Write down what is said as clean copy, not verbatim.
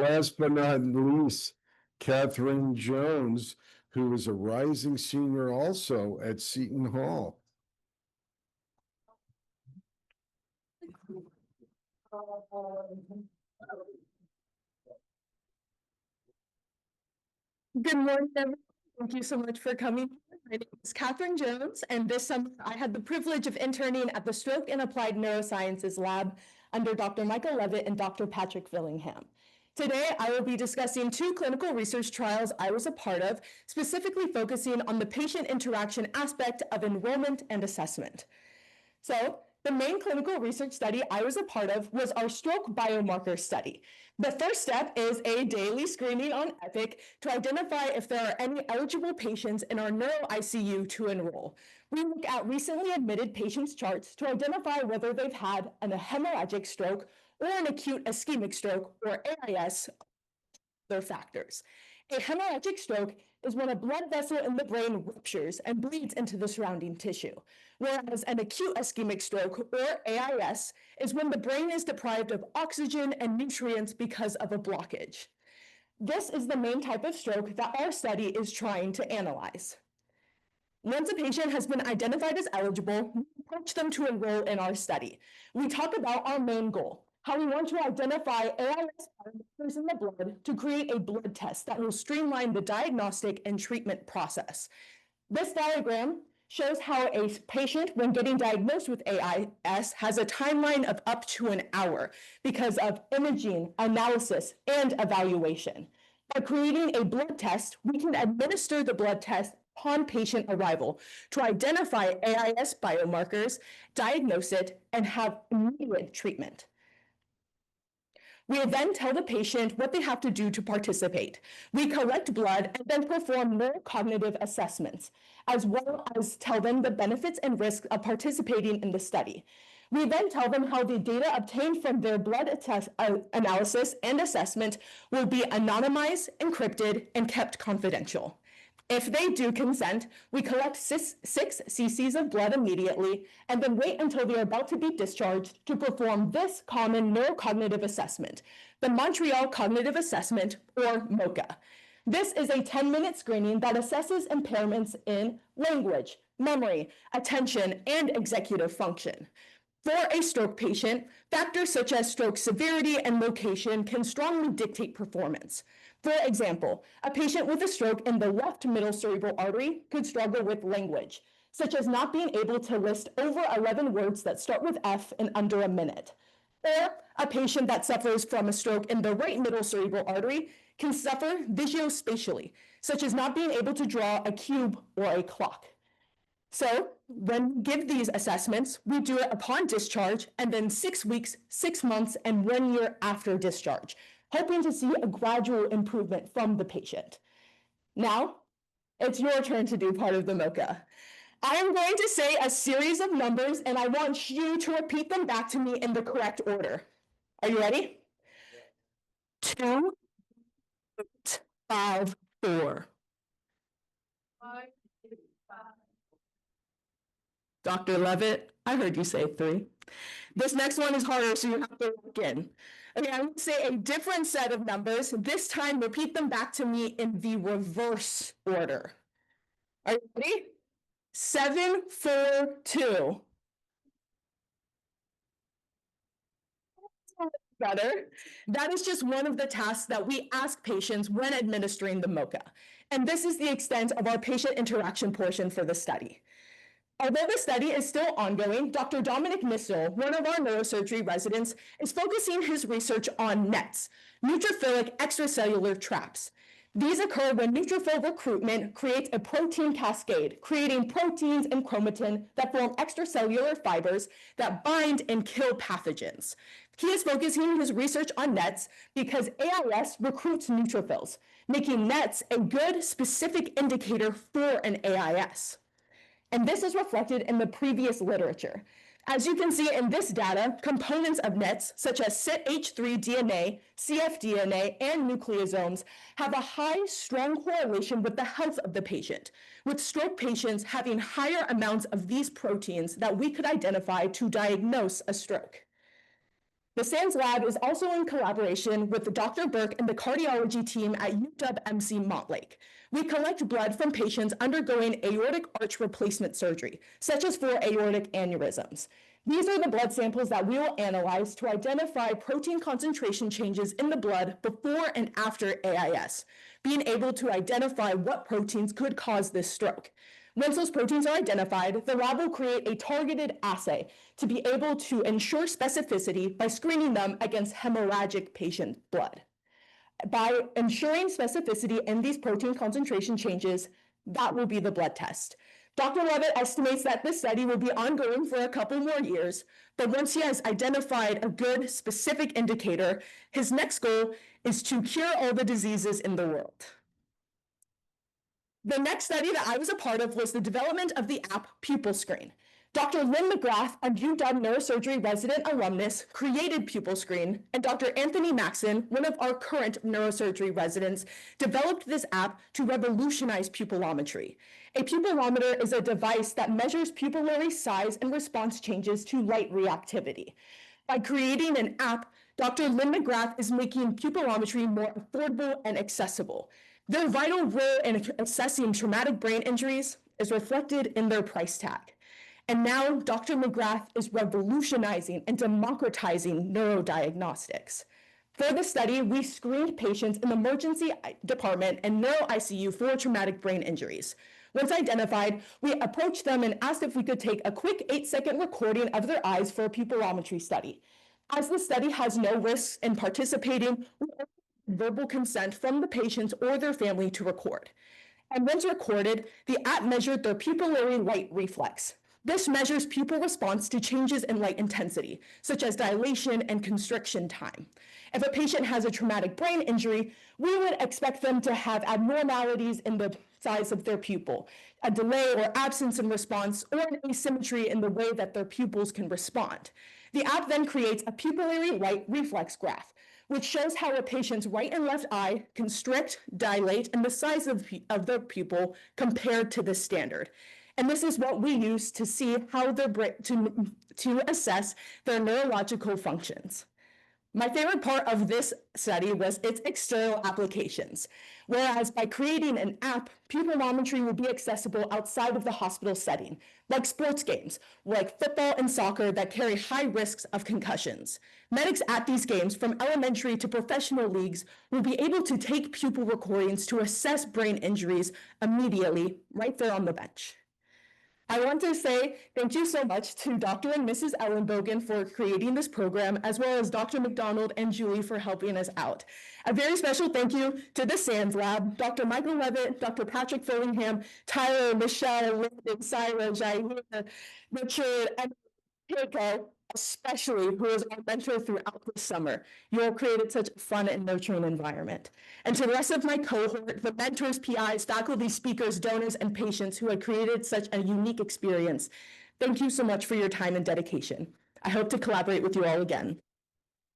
Last but not least, Catherine Jones, who is a rising senior also at Seton Hall. Good morning, everyone. Thank you so much for coming. My name is Catherine Jones, and this summer I had the privilege of interning at the Stroke and Applied Neurosciences Lab under Dr. Michael Levitt and Dr. Patrick Villingham. Today, I will be discussing two clinical research trials I was a part of, specifically focusing on the patient interaction aspect of enrollment and assessment. So, the main clinical research study I was a part of was our stroke biomarker study. The first step is a daily screening on Epic to identify if there are any eligible patients in our neuro ICU to enroll. We look at recently admitted patients' charts to identify whether they've had a hemorrhagic stroke or an acute ischemic stroke, or AIS, other factors. A hemorrhagic stroke is when a blood vessel in the brain ruptures and bleeds into the surrounding tissue, whereas an acute ischemic stroke, or AIS, is when the brain is deprived of oxygen and nutrients because of a blockage. This is the main type of stroke that our study is trying to analyze. Once a patient has been identified as eligible, we approach them to enroll in our study. We talk about our main goal, how we want to identify AIS biomarkers in the blood to create a blood test that will streamline the diagnostic and treatment process. This diagram shows how a patient, when getting diagnosed with AIS, has a timeline of up to an hour because of imaging, analysis, and evaluation. By creating a blood test, we can administer the blood test upon patient arrival to identify AIS biomarkers, diagnose it, and have immediate treatment. We then tell the patient what they have to do to participate. We collect blood and then perform neurocognitive assessments, as well as tell them the benefits and risks of participating in the study. We then tell them how the data obtained from their blood analysis and assessment will be anonymized, encrypted, and kept confidential. If they do consent, we collect 6 cc's of blood immediately and then wait until they are about to be discharged to perform this common neurocognitive assessment, the Montreal Cognitive Assessment, or MoCA. This is a 10-minute screening that assesses impairments in language, memory, attention, and executive function. For a stroke patient, factors such as stroke severity and location can strongly dictate performance. For example, a patient with a stroke in the left middle cerebral artery could struggle with language, such as not being able to list over 11 words that start with F in under a minute. Or a patient that suffers from a stroke in the right middle cerebral artery can suffer visuospatially, such as not being able to draw a cube or a clock. So when we give these assessments, we do it upon discharge and then 6 weeks, 6 months, and 1 year after discharge, hoping to see a gradual improvement from the patient. Now, it's your turn to do part of the MoCA. I am going to say a series of numbers, and I want you to repeat them back to me in the correct order. Are you ready? 2, 8, 5, 4. 5, 8, 5. Dr. Levitt, I heard you say 3. This next one is harder, so you have to look in. Okay, I'm going to say a different set of numbers. This time, repeat them back to me in the reverse order. Are you ready? 7, 4, 2. Better. That is just one of the tasks that we ask patients when administering the MoCA. And this is the extent of our patient interaction portion for the study. Although the study is still ongoing, Dr. Dominic Missel, one of our neurosurgery residents, is focusing his research on NETs, neutrophilic extracellular traps. These occur when neutrophil recruitment creates a protein cascade, creating proteins and chromatin that form extracellular fibers that bind and kill pathogens. He is focusing his research on NETs because AIS recruits neutrophils, making NETs a good specific indicator for an AIS. And this is reflected in the previous literature. As you can see in this data, components of NETs, such as CYP-H3 DNA, cfDNA, and nucleosomes, have a high, strong correlation with the health of the patient, with stroke patients having higher amounts of these proteins that we could identify to diagnose a stroke. The SANS lab is also in collaboration with Dr. Burke and the cardiology team at UW-MC Montlake. We collect blood from patients undergoing aortic arch replacement surgery, such as for aortic aneurysms. These are the blood samples that we will analyze to identify protein concentration changes in the blood before and after AIS, being able to identify what proteins could cause this stroke. Once those proteins are identified, the lab will create a targeted assay to be able to ensure specificity by screening them against hemorrhagic patient blood. By ensuring specificity in these protein concentration changes, that will be the blood test. Dr. Levitt estimates that this study will be ongoing for a couple more years, but once he has identified a good specific indicator, his next goal is to cure all the diseases in the world. The next study that I was a part of was the development of the app Pupil Screen. Dr. Lynn McGrath, a UW neurosurgery resident alumnus, created Pupil Screen, and Dr. Anthony Maxon, one of our current neurosurgery residents, developed this app to revolutionize pupillometry. A pupillometer is a device that measures pupillary size and response changes to light reactivity. By creating an app, Dr. Lynn McGrath is making pupillometry more affordable and accessible. Their vital role in assessing traumatic brain injuries is reflected in their price tag. And now Dr. McGrath is revolutionizing and democratizing neurodiagnostics. For the study, we screened patients in the emergency department and neuro ICU for traumatic brain injuries. Once identified, we approached them and asked if we could take a quick 8-second recording of their eyes for a pupillometry study. As the study has no risks in participating, we verbal consent from the patients or their family to record. And once recorded, the app measured their pupillary light reflex. This measures pupil response to changes in light intensity, such as dilation and constriction time. If a patient has a traumatic brain injury, we would expect them to have abnormalities in the size of their pupil, a delay or absence in response, or an asymmetry in the way that their pupils can respond. The app then creates a pupillary light reflex graph, which shows how a patient's right and left eye constrict, dilate, and the size of their pupil compared to the standard. And this is what we use to see how to assess their neurological functions. My favorite part of this study was its external applications. Whereas by creating an app, pupillometry will be accessible outside of the hospital setting, like sports games, like football and soccer that carry high risks of concussions. Medics at these games, from elementary to professional leagues, will be able to take pupil recordings to assess brain injuries immediately, right there on the bench. I want to say thank you so much to Dr. and Mrs. Ellenbogen for creating this program, as well as Dr. McDonald and Julie for helping us out. A very special thank you to the SANS Lab, Dr. Michael Levitt, Dr. Patrick Fillingham, Tyler, Michelle, Lyndon, Syra, Jaina, Richard, and Keiko, especially, who is our mentor throughout the summer. You all created such a fun and nurturing environment. And to the rest of my cohort, the mentors, PIs, faculty, speakers, donors, and patients who had created such a unique experience, thank you so much for your time and dedication. I hope to collaborate with you all again.